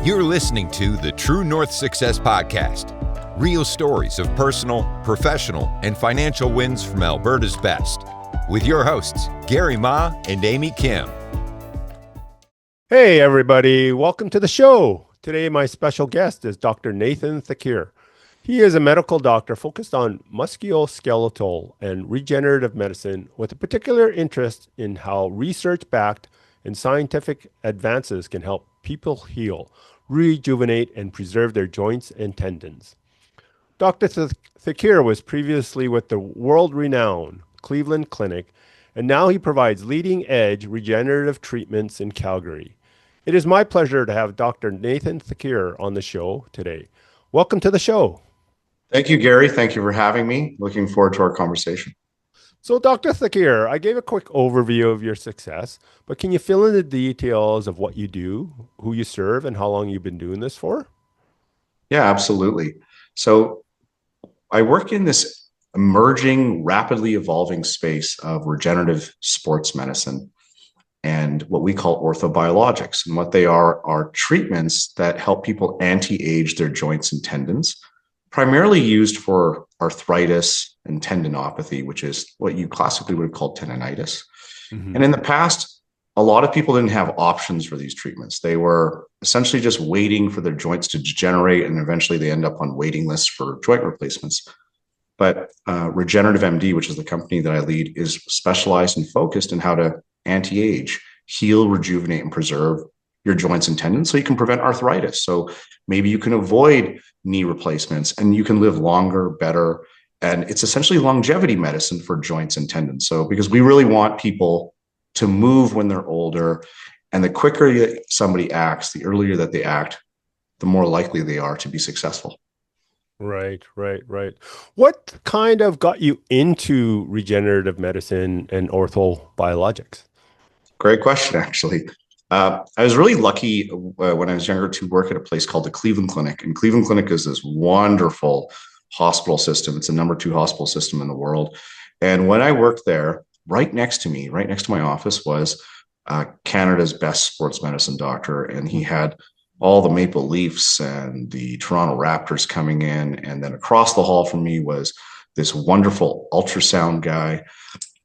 You're listening to the True North Success Podcast. Real stories of personal, professional, and financial wins from Alberta's best. With your hosts, Gary Ma and Amy Kim. Hey, everybody. Welcome to the show. Today, my special guest is Dr. Nathan Thakur. He is a medical doctor focused on musculoskeletal and regenerative medicine with a particular interest in how research-backed and scientific advances can help people heal, rejuvenate, and preserve their joints and tendons. Dr. Thakur was previously with the world-renowned Cleveland Clinic, and now he provides leading-edge regenerative treatments in Calgary. It is my pleasure to have Dr. Nathan Thakur on the show today. Welcome to the show. Thank you, Gary. Thank you for having me. Looking forward to our conversation. So, Dr. Thakur, I gave a quick overview of your success, but can you fill in the details of what you do, who you serve, and how long you've been doing this for? Yeah, absolutely. So I work in this emerging, rapidly evolving space of regenerative sports medicine and what we call orthobiologics. And what they are treatments that help people anti-age their joints and tendons, primarily used for arthritis and tendinopathy, which is what you classically would have called tendonitis. Mm-hmm. And in the past, a lot of people didn't have options for these treatments. They were essentially just waiting for their joints to degenerate, and eventually they end up on waiting lists for joint replacements. But Regenerative MD, which is the company that I lead, is specialized and focused in how to anti-age, heal, rejuvenate, and preserve your joints and tendons so you can prevent arthritis. So maybe you can avoid knee replacements and you can live longer, better. And it's essentially longevity medicine for joints and tendons. So because we really want people to move when they're older, and the quicker somebody acts, the earlier that they act, the more likely they are to be successful. Right. What kind of got you into regenerative medicine and orthobiologics? Great question, actually. I was really lucky when I was younger to work at a place called the Cleveland Clinic. And Cleveland Clinic is this wonderful hospital system. It's the number 2 hospital system in the world. And when I worked there, right next to my office was Canada's best sports medicine doctor. And he had all the Maple Leafs and the Toronto Raptors coming in. And then across the hall from me was this wonderful ultrasound guy.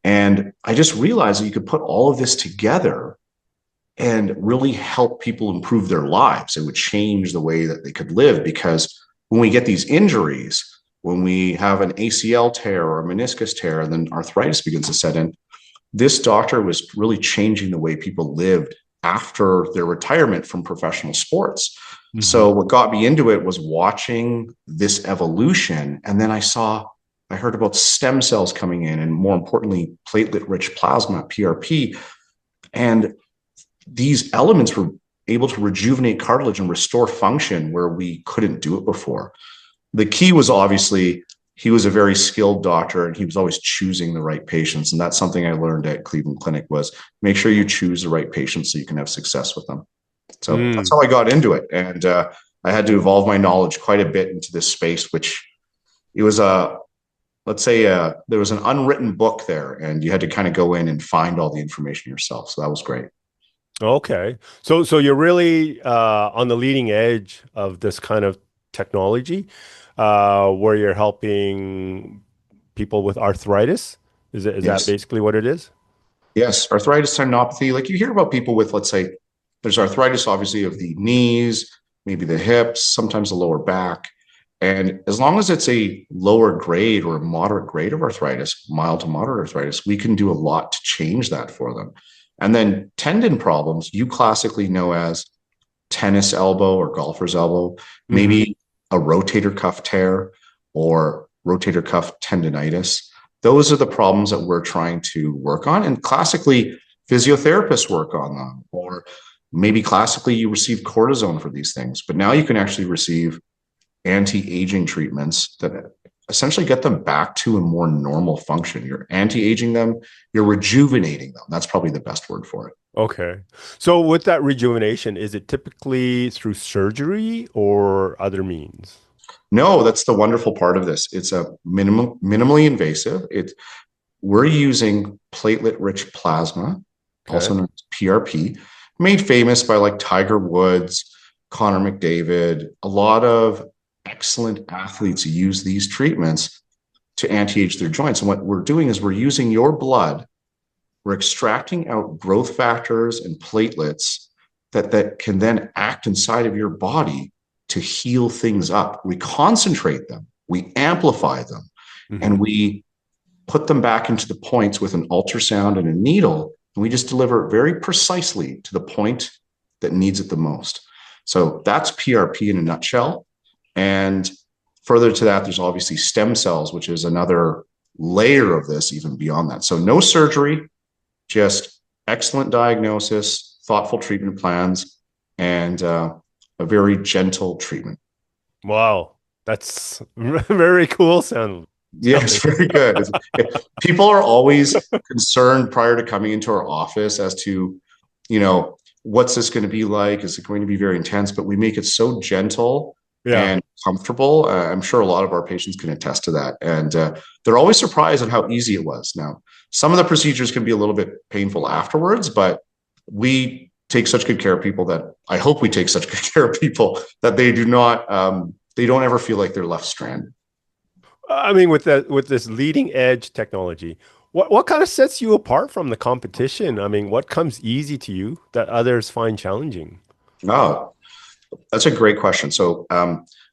And I just realized that you could put all of this together and really help people improve their lives. It would change the way that they could live, because when we get these injuries, when we have an ACL tear or a meniscus tear, and then arthritis begins to set in, this doctor was really changing the way people lived after their retirement from professional sports. Mm-hmm. So what got me into it was watching this evolution. And then I heard about stem cells coming in, and more importantly, platelet-rich plasma, PRP. And these elements were able to rejuvenate cartilage and restore function where we couldn't do it before. The key was obviously he was a very skilled doctor, and he was always choosing the right patients. And that's something I learned at Cleveland Clinic, was make sure you choose the right patients so you can have success with them. So that's how I got into it. And I had to evolve my knowledge quite a bit into this space, which it was there was an unwritten book there, and you had to kind of go in and find all the information yourself. So that was great. Okay. So you're really on the leading edge of this kind of technology, where you're helping people with arthritis. Is that basically what it is? Yes. Arthritis, tendinopathy. Like you hear about people with, let's say, there's arthritis, obviously, of the knees, maybe the hips, sometimes the lower back. And as long as it's a lower grade or a moderate grade of arthritis, mild to moderate arthritis, we can do a lot to change that for them. And then tendon problems, you classically know as tennis elbow or golfer's elbow, maybe a rotator cuff tear or rotator cuff tendonitis. Those are the problems that we're trying to work on. And classically, physiotherapists work on them. Or maybe classically, you receive cortisone for these things. But now you can actually receive anti-aging treatments that essentially get them back to a more normal function. You're anti-aging them, you're rejuvenating them. That's probably the best word for it. Okay. So with that rejuvenation, is it typically through surgery or other means? No, that's the wonderful part of this. It's a minimally invasive. We're using platelet-rich plasma, also known as PRP, made famous by like Tiger Woods, Connor McDavid, a lot of excellent athletes use these treatments to anti-age their joints. And what we're doing is we're using your blood, we're extracting out growth factors and platelets that can then act inside of your body to heal things up. We concentrate them, we amplify them, and we put them back into the points with an ultrasound and a needle, and we just deliver it very precisely to the point that needs it the most. So that's PRP in a nutshell. And further to that, there's obviously stem cells, which is another layer of this, even beyond that. So no surgery, just excellent diagnosis, thoughtful treatment plans, and a very gentle treatment. Wow, that's very cool sound. Yes, very good. People are always concerned prior to coming into our office as to, what's this going to be like? Is it going to be very intense? But we make it so gentle and comfortable. I'm sure a lot of our patients can attest to that. And they're always surprised at how easy it was. Now, some of the procedures can be a little bit painful afterwards, but we take such good care of people that I hope we take such good care of people that they don't ever feel like they're left stranded. I mean, with this leading edge technology, what kind of sets you apart from the competition? I mean, what comes easy to you that others find challenging? Oh, that's a great question. So,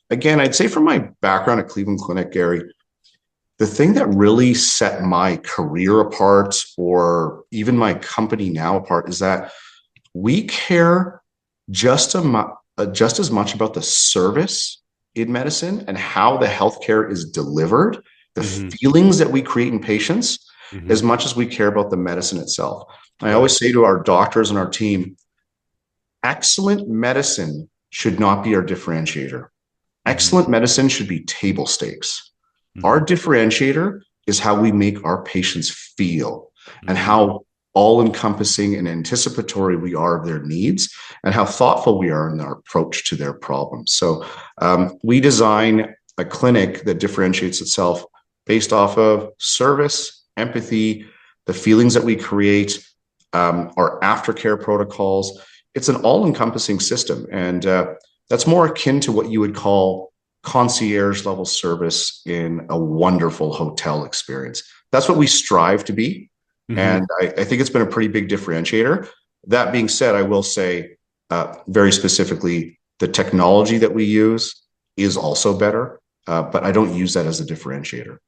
again, I'd say from my background at Cleveland Clinic, Gary, the thing that really set my career apart, or even my company now apart, is that we care just as much about the service in medicine and how the healthcare is delivered, the feelings that we create in patients, as much as we care about the medicine itself. I always say to our doctors and our team, excellent medicine should not be our differentiator. Excellent medicine should be table stakes. Our differentiator is how we make our patients feel and how all-encompassing and anticipatory we are of their needs and how thoughtful we are in our approach to their problems. So we design a clinic that differentiates itself based off of service, empathy, the feelings that we create, our aftercare protocols. It's an all-encompassing system. And that's more akin to what you would call concierge level service in a wonderful hotel experience. That's what we strive to be. And I think it's been a pretty big differentiator. That being said, I will say very specifically, the technology that we use is also better, but I don't use that as a differentiator.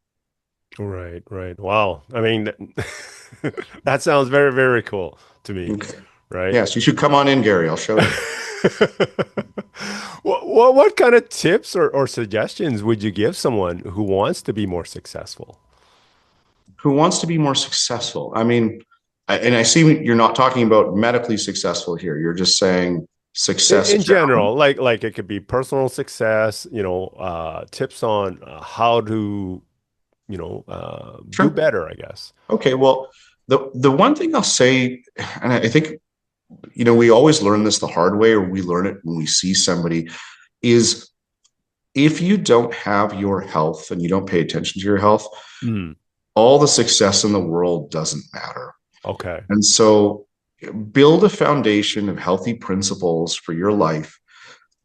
Right, right. Wow. I mean, that sounds very, very cool to me. Okay. Right. Yes, you should come on in, Gary. I'll show you. What kind of tips or suggestions would you give someone who wants to be more successful? Who wants to be more successful? I mean, and I see you're not talking about medically successful here. You're just saying success In general, like it could be personal success, tips on how to, do Sure. better, I guess. Okay. Well, the one thing I'll say, and I think, we always learn this the hard way, or we learn it when we see somebody, is if you don't have your health and you don't pay attention to your health, all the success in the world doesn't matter. Okay. And so build a foundation of healthy principles for your life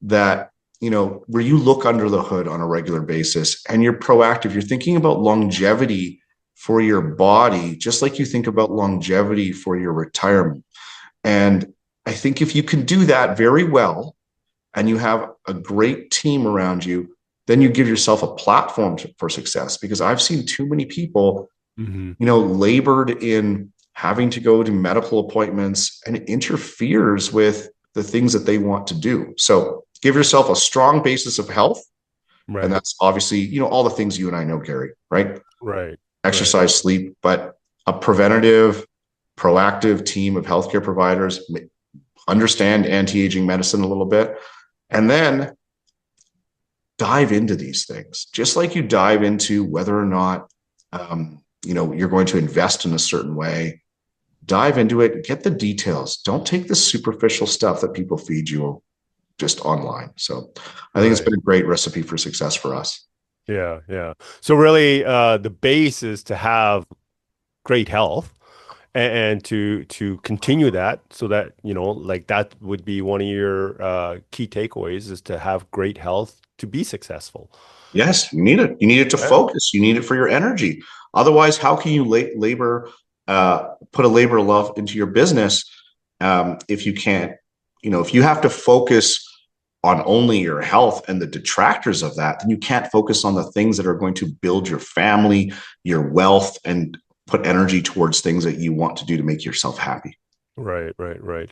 that, where you look under the hood on a regular basis and you're proactive. You're thinking about longevity for your body, just like you think about longevity for your retirement. And I think if you can do that very well and you have a great team around you, then you give yourself a platform for success. Because I've seen too many people, labored in having to go to medical appointments, and it interferes with the things that they want to do. So give yourself a strong basis of health. Right. And that's obviously, all the things you and I know, Gary, right? Right. Exercise, sleep, but a preventative, proactive team of healthcare providers understand anti-aging medicine a little bit, and then dive into these things, just like you dive into whether or not, you're going to invest in a certain way. Dive into it, get the details. Don't take the superficial stuff that people feed you just online. So I think it's been a great recipe for success for us. Yeah. Yeah. So really, the base is to have great health. and to continue that so that, like that would be one of your key takeaways is to have great health to be successful. Yes, you need it. You need it to Yeah. focus. You need it for your energy. Otherwise, how can you put a labor of love into your business if you can't, if you have to focus on only your health and the detractors of that, then you can't focus on the things that are going to build your family, your wealth, and put energy towards things that you want to do to make yourself happy. Right, right, right.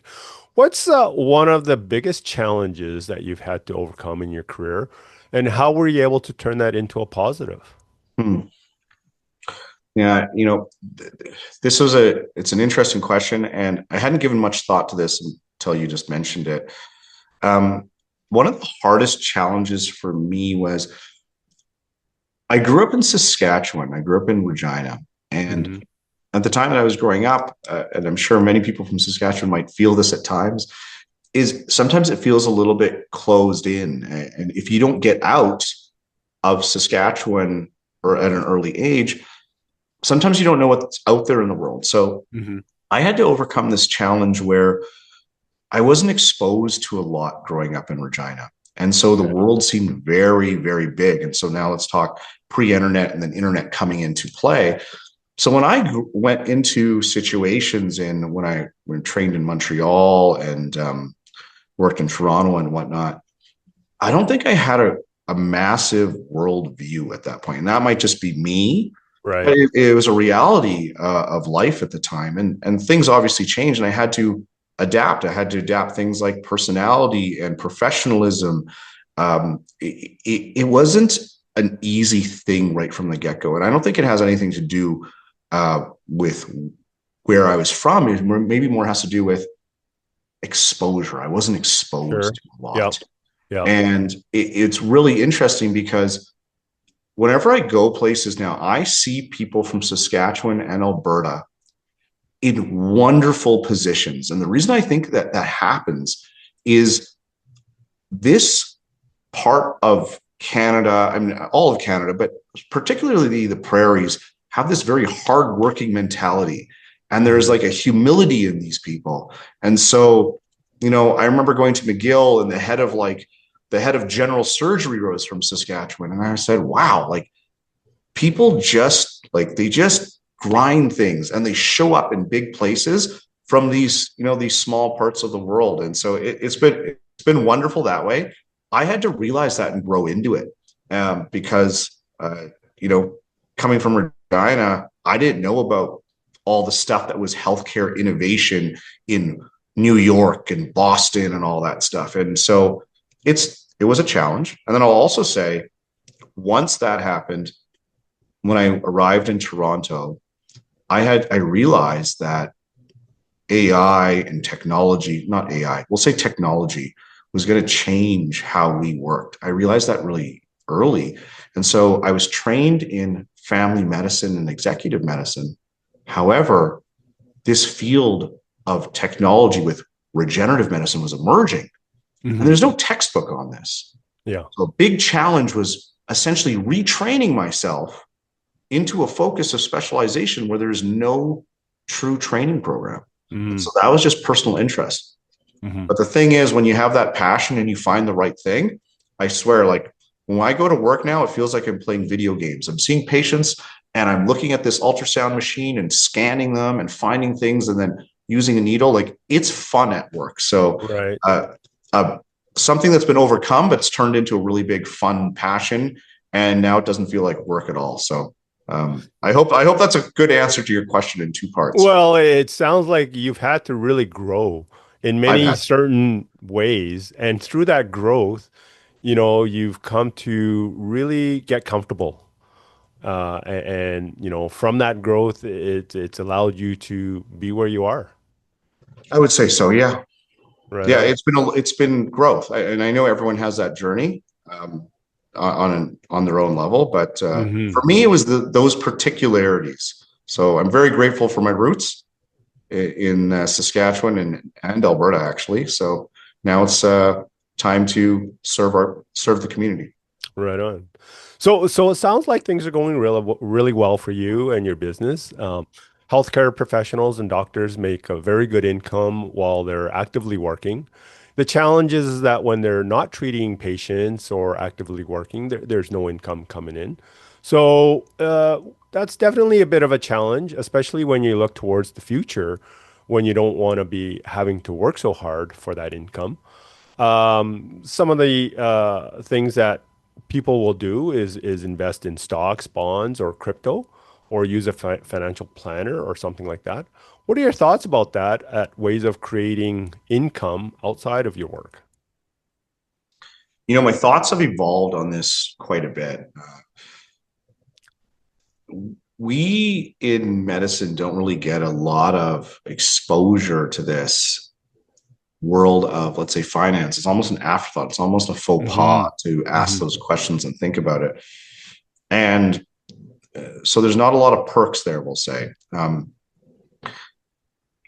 What's one of the biggest challenges that you've had to overcome in your career, and how were you able to turn that into a positive? Hmm. Yeah, it's an interesting question, and I hadn't given much thought to this until you just mentioned it. One of the hardest challenges for me was I grew up in Saskatchewan. I grew up in Regina, and Hmm. at the time that I was growing up, and I'm sure many people from Saskatchewan might feel this at times, is sometimes it feels a little bit closed in, and if you don't get out of Saskatchewan or at an early age, sometimes you don't know what's out there in the world. So Hmm. I had to overcome this challenge where I wasn't exposed to a lot growing up in Regina. And so the Okay. world seemed very, very big. And so now let's talk pre-internet and then internet coming into play. So when I went into situations when trained in Montreal and worked in Toronto and whatnot, I don't think I had a massive world view at that point. And that might just be me, but Right. it was a reality of life at the time. And things obviously changed, and I had to adapt. I had to adapt things like personality and professionalism. It wasn't an easy thing right from the get-go. And I don't think it has anything to do with where I was from. It maybe more has to do with exposure. I wasn't exposed Sure. to a Yep. lot. Yep. And it's really interesting because whenever I go places now, I see people from Saskatchewan and Alberta in wonderful positions. And the reason I think that that happens is this part of Canada, I mean, all of Canada, but particularly the prairies, have this very hardworking mentality. And there's Hmm. like a humility in these people. And so, I remember going to McGill, and the head of general surgery was from Saskatchewan. And I said, wow, like people they just grind things and they show up in big places from these small parts of the world. And so it's been wonderful that way. I had to realize that and grow into it, because you know coming from Regina, I didn't know about all the stuff that was healthcare innovation in New York and Boston and all that stuff. And so it was a challenge. And then I'll also say, once that happened, when I arrived in Toronto, I realized that AI and technology, not AI, we'll say technology, was going to change how we worked. I realized that really early. And so I was trained in family medicine and executive medicine. However, this field of technology with regenerative medicine was emerging, and Hmm. there's no textbook on this. Yeah. So a big challenge was essentially retraining myself into a focus of specialization where there's no true training program. And Hmm. so that was just personal interest. Hmm. But the thing is, when you have that passion and you find the right thing, I swear, like when I go to work now, it feels like I'm playing video games. I'm seeing patients and I'm looking at this ultrasound machine and scanning them and finding things and then using a needle. Like it's fun at work. So, Right. uh, uh, something that's been overcome, but it's turned into a really big fun passion. And now it doesn't feel like work at all. So, I hope that's a good answer to your question in two parts. Well, it sounds like you've had to really grow in I've many had certain ways, and through that growth, you've come to really get comfortable. And from that growth, it's allowed you to be where you are. I would say so. Yeah. Right Yeah. on. It's been growth. And I know everyone has that journey, on their own level, but, for Hmm. me, it was those particularities. So I'm very grateful for my roots in Saskatchewan and Alberta, actually. So now it's, time to serve the community. Right on. So it sounds like things are going really, really well for you and your business. healthcare professionals and doctors make a very good income while they're actively working. The challenge is that when they're not treating patients or actively working, there's no income coming in. So that's definitely a bit of a challenge, especially when you look towards the future, when you don't want to be having to work so hard for that income. Some of the things that people will do is invest in stocks, bonds, or crypto, or use a financial planner or something like that. What are your thoughts about that at ways of creating income outside of your work? My thoughts have evolved on this quite a bit. We in medicine don't really get a lot of exposure to this world of, let's say, finance. It's almost an afterthought. It's almost a faux Hmm. pas to ask Hmm. those questions and think about it. And so there's not a lot of perks there, we'll say.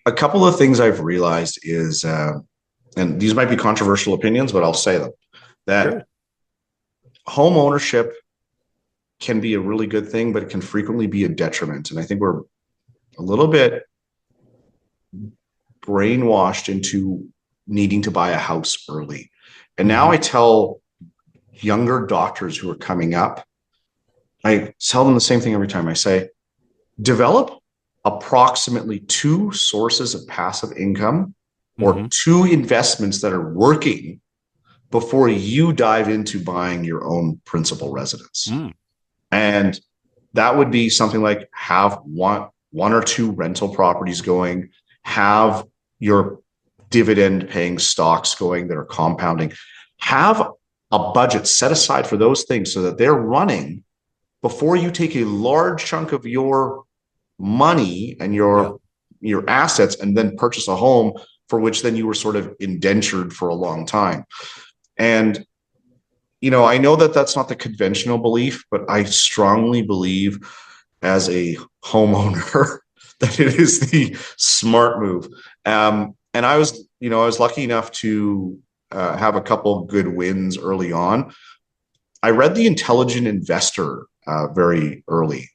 A couple of things I've realized is, and these might be controversial opinions, but I'll say them, that Sure. home ownership can be a really good thing, but it can frequently be a detriment. And I think we're a little bit brainwashed into needing to buy a house early. And now I Hmm. tell younger doctors who are coming up, I tell them the same thing every time. I say, develop approximately two sources of passive income or Hmm. two investments that are working before you dive into buying your own principal residence. Mm. And that would be something like have one or two rental properties going, have your dividend paying stocks going that are compounding, have a budget set aside for those things so that they're running before you take a large chunk of your money and Yeah. your assets and then purchase a home for which then you were sort of indentured for a long time. And I know that that's not the conventional belief, but I strongly believe as a homeowner that it is the smart move. And I was lucky enough to have a couple good wins early on. I read The Intelligent Investor very early,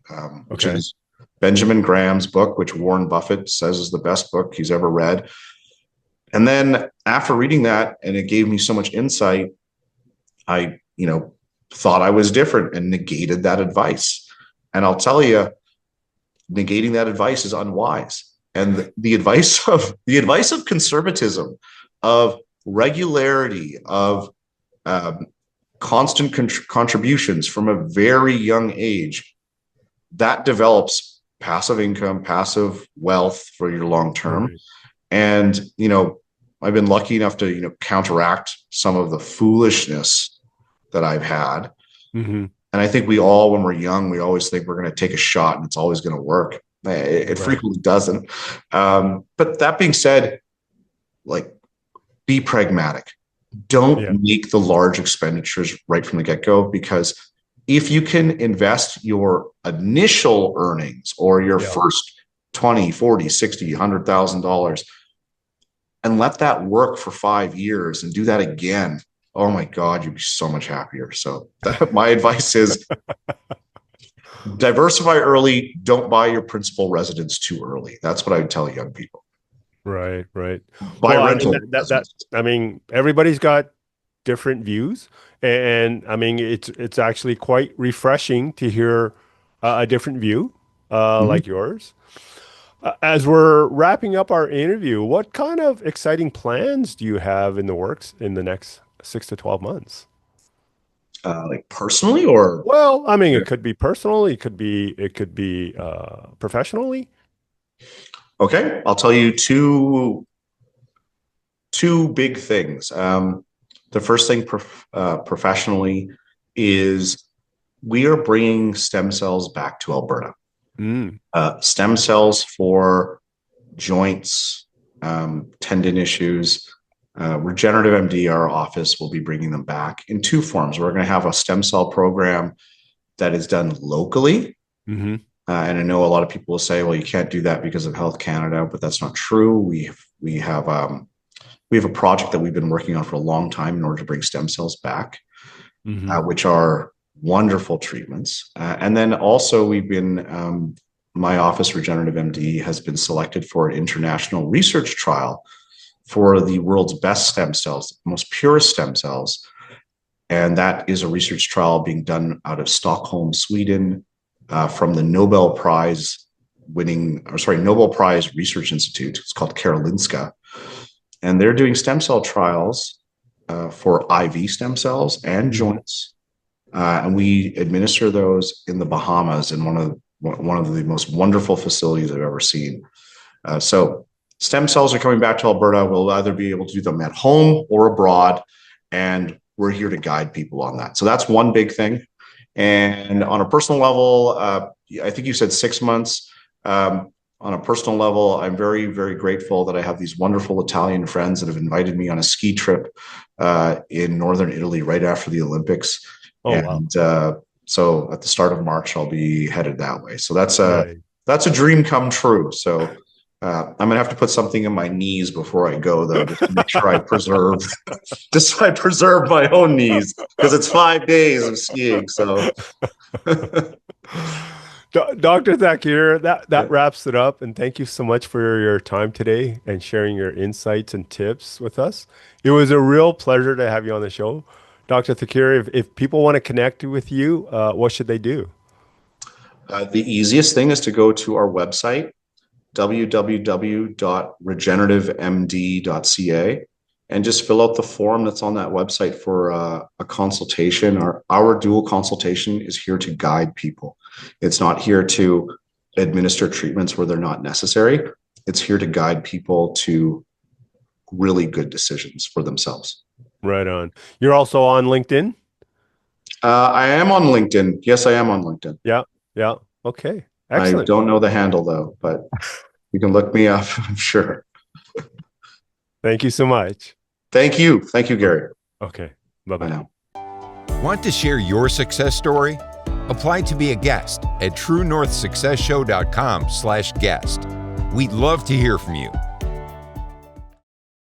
which Okay. is Benjamin Graham's book, which Warren Buffett says is the best book he's ever read. And then after reading that, and it gave me so much insight, I, thought I was different and negated that advice. And I'll tell you, negating that advice is unwise. And the advice of conservatism, of regularity, of um, constant contributions from a very young age, that develops passive income, passive wealth for your long term. Right. And I've been lucky enough to counteract some of the foolishness that I've had. Hmm. And I think we all, when we're young, we always think we're going to take a shot and it's always going to work. It Right. frequently doesn't. But that being said, like, be pragmatic. Don't Yeah. make the large expenditures right from the get-go, because if you can invest your initial earnings or your Yeah. first 20, 40, 60, $100,000 and let that work for 5 years and do that again, oh my God, you'd be so much happier. So my advice is diversify early. Don't buy your principal residence too early. That's what I would tell young people. Right. Right. Buy Well, I mean rental residence. I mean everybody's got different views, and I mean it's actually quite refreshing to hear a different view Mhm. like yours. As we're wrapping up our interview, what kind of exciting plans do you have in the works in the next 6 to 12 months? Like personally or Well, I mean, it could be personal, it could be professionally. okay, I'll tell you two big things. The first thing professionally is we are bringing stem cells back to Alberta. Mm. Stem cells for joints, tendon issues. Regenerative MD, our office, will be bringing them back in two forms. We're going to have a stem cell program that is done locally. Hmm. And I know a lot of people will say, well, you can't do that because of Health Canada, but that's not true. We have a project that we've been working on for a long time in order to bring stem cells back, Hmm. which are wonderful treatments. And then also we've been my office, Regenerative MD, has been selected for an international research trial for the world's best stem cells, most purest stem cells. And that is a research trial being done out of Stockholm, Sweden, from the Nobel Prize Research Institute. It's called Karolinska. And they're doing stem cell trials for IV stem cells and joints. And we administer those in the Bahamas in one of the most wonderful facilities I've ever seen. So stem cells are coming back to Alberta. We'll either be able to do them at home or abroad, and we're here to guide people on that. So that's one big thing. And on a personal level, I think you said 6 months. On a personal level, I'm very, very grateful that I have these wonderful Italian friends that have invited me on a ski trip in northern Italy right after the Olympics. Wow. So at the start of March, I'll be headed that way. So that's a dream come true. So I'm gonna have to put something in my knees before I go, though, just to make sure I preserve my own knees, because it's 5 days of skiing. So. Dr. Thakur, that wraps it up. And thank you so much for your time today and sharing your insights and tips with us. It was a real pleasure to have you on the show. Dr. Thakur, if people want to connect with you, what should they do? The easiest thing is to go to our website, www.regenerativemd.ca, and just fill out the form that's on that website for a consultation. Our dual consultation is here to guide people. It's not here to administer treatments where they're not necessary. It's here to guide people to really good decisions for themselves. Right on. You're also on LinkedIn? I am on LinkedIn. Yes, I am on LinkedIn. Yeah. Okay. Excellent. I don't know the handle, though, but you can look me up, I'm sure. Thank you so much. Thank you, Gary. Okay. Bye-bye now. Want to share your success story? Apply to be a guest at truenorthsuccessshow.com/guest. We'd love to hear from you.